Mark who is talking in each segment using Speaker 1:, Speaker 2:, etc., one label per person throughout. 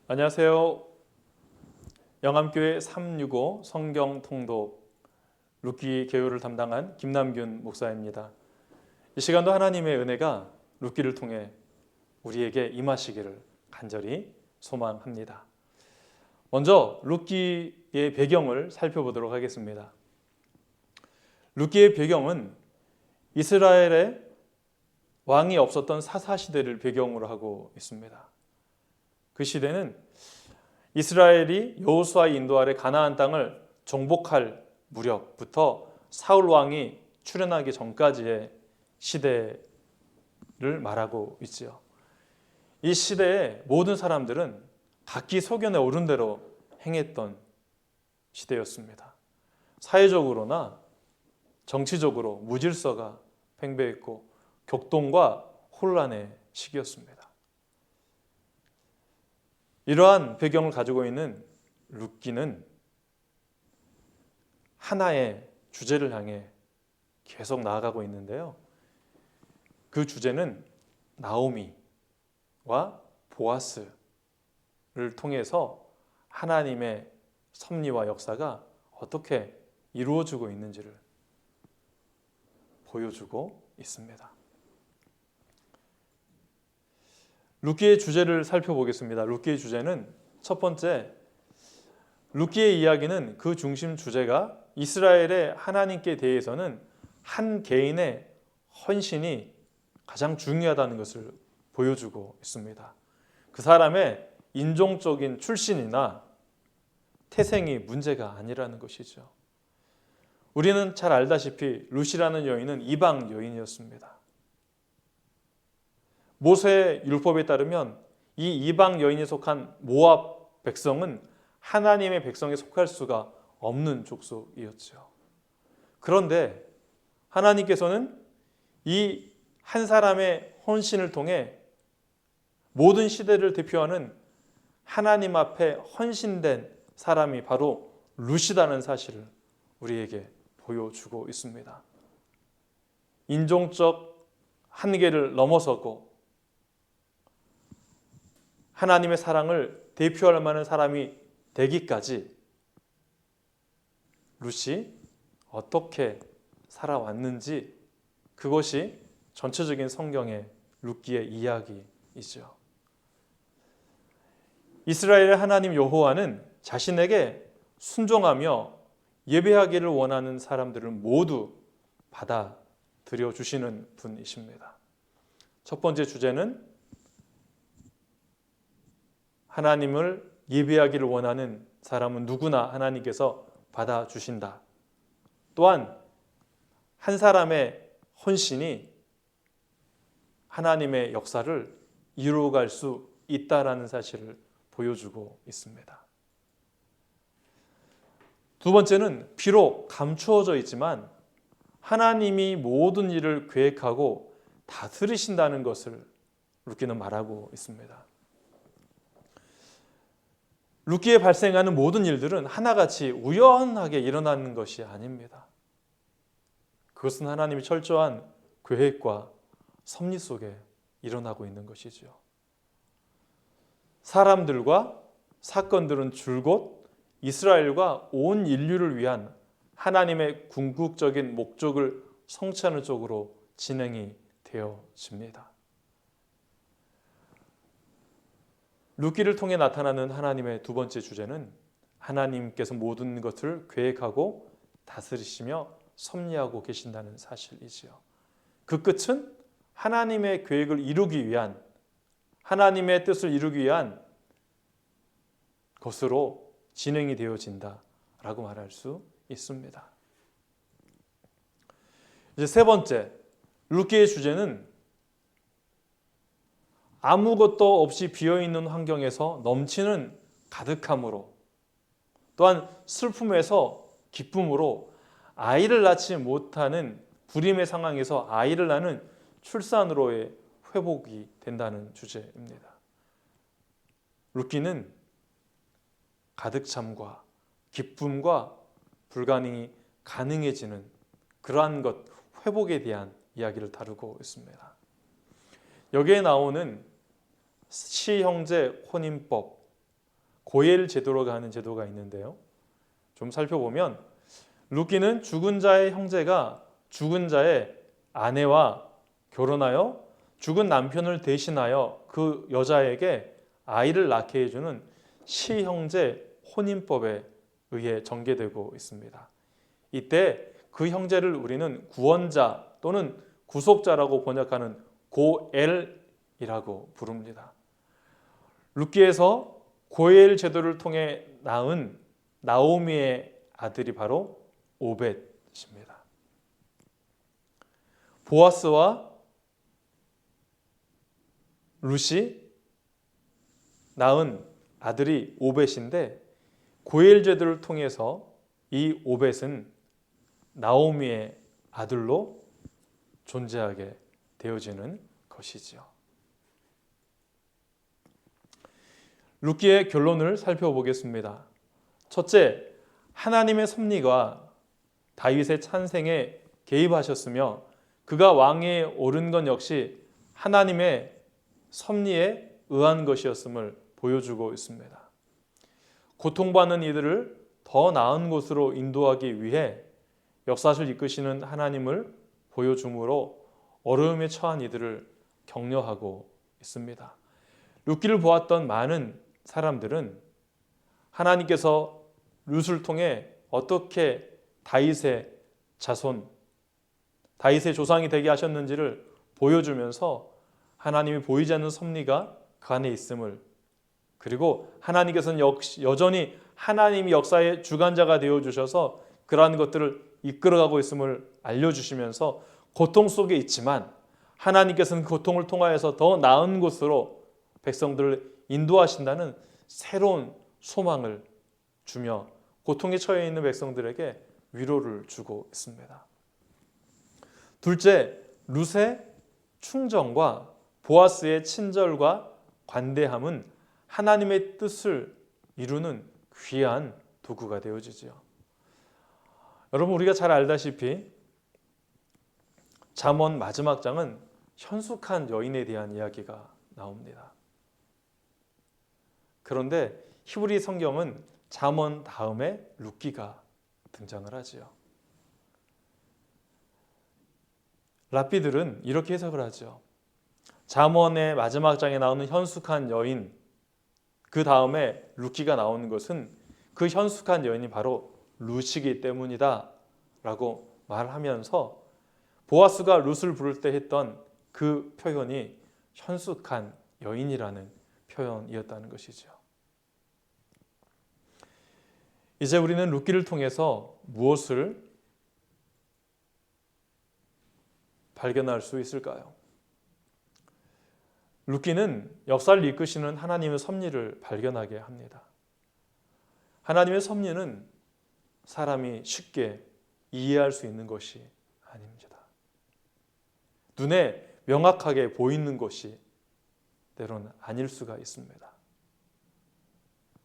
Speaker 1: 안녕하세요. 영암교회 365 성경통독 룻기 개요를 담당한 김남균 목사입니다. 이 시간도 하나님의 은혜가 룻기를 통해 우리에게 임하시기를 간절히 소망합니다. 먼저 룻기의 배경을 살펴보도록 하겠습니다. 룻기의 배경은 이스라엘의 왕이 없었던 사사시대를 배경으로 하고 있습니다. 그 시대는 이스라엘이 여호수아의 인도 아래 가나안 땅을 정복할 무렵부터 사울 왕이 출현하기 전까지의 시대를 말하고 있지요. 이 시대의 모든 사람들은 각기 소견에 오른 대로 행했던 시대였습니다. 사회적으로나 정치적으로 무질서가 팽배했고 격동과 혼란의 시기였습니다. 이러한 배경을 가지고 있는 룻기는 하나의 주제를 향해 계속 나아가고 있는데요. 그 주제는 나오미와 보아스를 통해서 하나님의 섭리와 역사가 어떻게 이루어지고 있는지를 보여주고 있습니다. 룻기의 주제를 살펴보겠습니다. 룻기의 주제는 첫 번째, 룻기의 이야기는 그 중심 주제가 이스라엘의 하나님께 대해서는 한 개인의 헌신이 가장 중요하다는 것을 보여주고 있습니다. 그 사람의 인종적인 출신이나 태생이 문제가 아니라는 것이죠. 우리는 잘 알다시피 룻이라는 여인은 이방 여인이었습니다. 모세의 율법에 따르면 이 이방 여인이 속한 모압 백성은 하나님의 백성에 속할 수가 없는 족속이었죠. 그런데 하나님께서는 이 한 사람의 헌신을 통해 모든 시대를 대표하는 하나님 앞에 헌신된 사람이 바로 룻이라는 사실을 우리에게 보여주고 있습니다. 인종적 한계를 넘어서고 하나님의 사랑을 대표할 만한 사람이 되기까지 룻이 어떻게 살아왔는지, 그것이 전체적인 성경의 룻기의 이야기이죠. 이스라엘의 하나님 여호와는 자신에게 순종하며 예배하기를 원하는 사람들을 모두 받아들여 주시는 분이십니다. 첫 번째 주제는 하나님을 예배하기를 원하는 사람은 누구나 하나님께서 받아주신다. 또한 한 사람의 헌신이 하나님의 역사를 이루어갈 수 있다라는 사실을 보여주고 있습니다. 두 번째는 비록 감추어져 있지만 하나님이 모든 일을 계획하고 다스리신다는 것을 룻기는 말하고 있습니다. 룻기에 발생하는 모든 일들은 하나같이 우연하게 일어나는 것이 아닙니다. 그것은 하나님의 철저한 계획과 섭리 속에 일어나고 있는 것이죠. 사람들과 사건들은 줄곧 이스라엘과 온 인류를 위한 하나님의 궁극적인 목적을 성취하는 쪽으로 진행이 되어집니다. 룻기를 통해 나타나는 하나님의 두 번째 주제는 하나님께서 모든 것을 계획하고 다스리시며 섭리하고 계신다는 사실이지요. 그 끝은 하나님의 계획을 이루기 위한, 하나님의 뜻을 이루기 위한 것으로 진행이 되어진다라고 말할 수 있습니다. 이제 세 번째, 룻기의 주제는 아무것도 없이 비어있는 환경에서 넘치는 가득함으로, 또한 슬픔에서 기쁨으로 아이를 낳지 못하는 불임의 상황에서 아이를 낳는 출산으로의 회복이 된다는 주제입니다. 룻기는 가득 참과 기쁨과 불가능이 가능해지는 그러한 것, 회복에 대한 이야기를 다루고 있습니다. 여기에 나오는 시형제 혼인법, 고엘 제도로 가는 제도가 있는데요. 좀 살펴보면 룻기는 죽은 자의 형제가 죽은 자의 아내와 결혼하여 죽은 남편을 대신하여 그 여자에게 아이를 낳게 해주는 시형제 혼인법에 의해 전개되고 있습니다. 이때 그 형제를 우리는 구원자 또는 구속자라고 번역하는 고엘이라고 부릅니다. 룻기에서 고엘 제도를 통해 낳은 나오미의 아들이 바로 오벳입니다. 보아스와 룻이 낳은 아들이 오벳인데 고엘 제도를 통해서 이 오벳은 나오미의 아들로 존재하게 되어지는 것이지요. 룻기의 결론을 살펴보겠습니다. 첫째, 하나님의 섭리가 다윗의 찬생에 개입하셨으며 그가 왕위에 오른 건 역시 하나님의 섭리에 의한 것이었음을 보여주고 있습니다. 고통받는 이들을 더 나은 곳으로 인도하기 위해 역사를 이끄시는 하나님을 보여주므로 어려움에 처한 이들을 격려하고 있습니다. 룻기를 보았던 많은 사람들은 하나님께서 룻을 통해 어떻게 다윗의 자손, 다윗의 조상이 되게 하셨는지를 보여주면서 하나님이 보이지 않는 섭리가 그 안에 있음을, 그리고 하나님께서는 여전히 하나님이 역사의 주관자가 되어주셔서 그러한 것들을 이끌어가고 있음을 알려주시면서 고통 속에 있지만 하나님께서는 그 고통을 통하여서 더 나은 곳으로 백성들을 인도하신다는 새로운 소망을 주며 고통에 처해 있는 백성들에게 위로를 주고 있습니다. 둘째, 룻의 충정과 보아스의 친절과 관대함은 하나님의 뜻을 이루는 귀한 도구가 되어지지요. 여러분, 우리가 잘 알다시피 잠언 마지막 장은 현숙한 여인에 대한 이야기가 나옵니다. 그런데 히브리 성경은 잠언 다음에 룻기가 등장을 하지요. 랍비들은 이렇게 해석을 하죠. 잠언의 마지막 장에 나오는 현숙한 여인, 그 다음에 룻기가 나오는 것은 그 현숙한 여인이 바로 룻이기 때문이다 라고 말하면서 보아스가 룻을 부를 때 했던 그 표현이 현숙한 여인이라는 표현이었다는 것이죠. 이제 우리는 룻기를 통해서 무엇을 발견할 수 있을까요? 룻기는 역사를 이끄시는 하나님의 섭리를 발견하게 합니다. 하나님의 섭리는 사람이 쉽게 이해할 수 있는 것이 아닙니다. 눈에 명확하게 보이는 것이 때로는 아닐 수가 있습니다.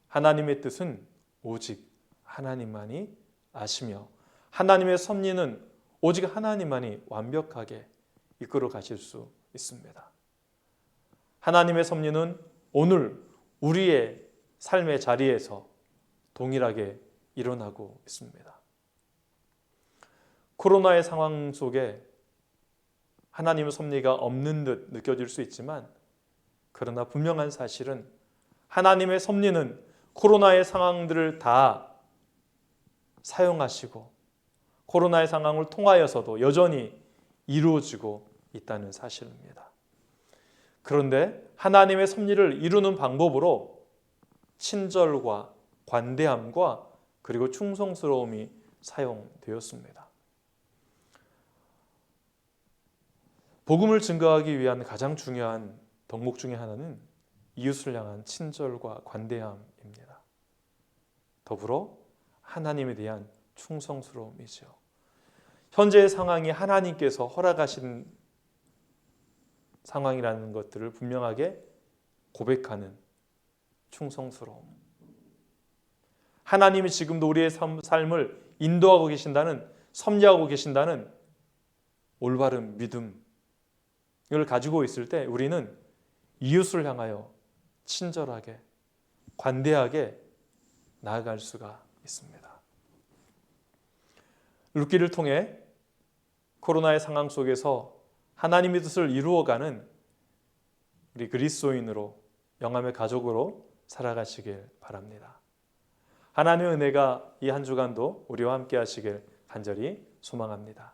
Speaker 1: 하나님의 뜻은 오직 하나님만이 아시며 하나님의 섭리는 오직 하나님만이 완벽하게 이끌어 가실 수 있습니다. 하나님의 섭리는 오늘 우리의 삶의 자리에서 동일하게 일어나고 있습니다. 코로나의 상황 속에 하나님의 섭리가 없는 듯 느껴질 수 있지만, 그러나 분명한 사실은 하나님의 섭리는 코로나의 상황들을 다 사용하시고 코로나의 상황을 통하여서도 여전히 이루어지고 있다는 사실입니다. 그런데 하나님의 섭리를 이루는 방법으로 친절과 관대함과 그리고 충성스러움이 사용되었습니다. 복음을 증거하기 위한 가장 중요한 덕목 중에 하나는 이웃을 향한 친절과 관대함입니다. 더불어 하나님에 대한 충성스러움이죠. 현재의 상황이 하나님께서 허락하신 상황이라는 것들을 분명하게 고백하는 충성스러움. 하나님이 지금도 우리의 삶을 인도하고 계신다는, 섭리하고 계신다는 올바른 믿음을 가지고 있을 때 우리는 이웃을 향하여 친절하게, 관대하게 나아갈 수가 있습니다. 룻기를 통해 코로나의 상황 속에서 하나님의 뜻을 이루어가는 우리 그리스도인으로 영함의 가족으로 살아가시길 바랍니다. 하나님의 은혜가 이 한 주간도 우리와 함께 하시길 간절히 소망합니다.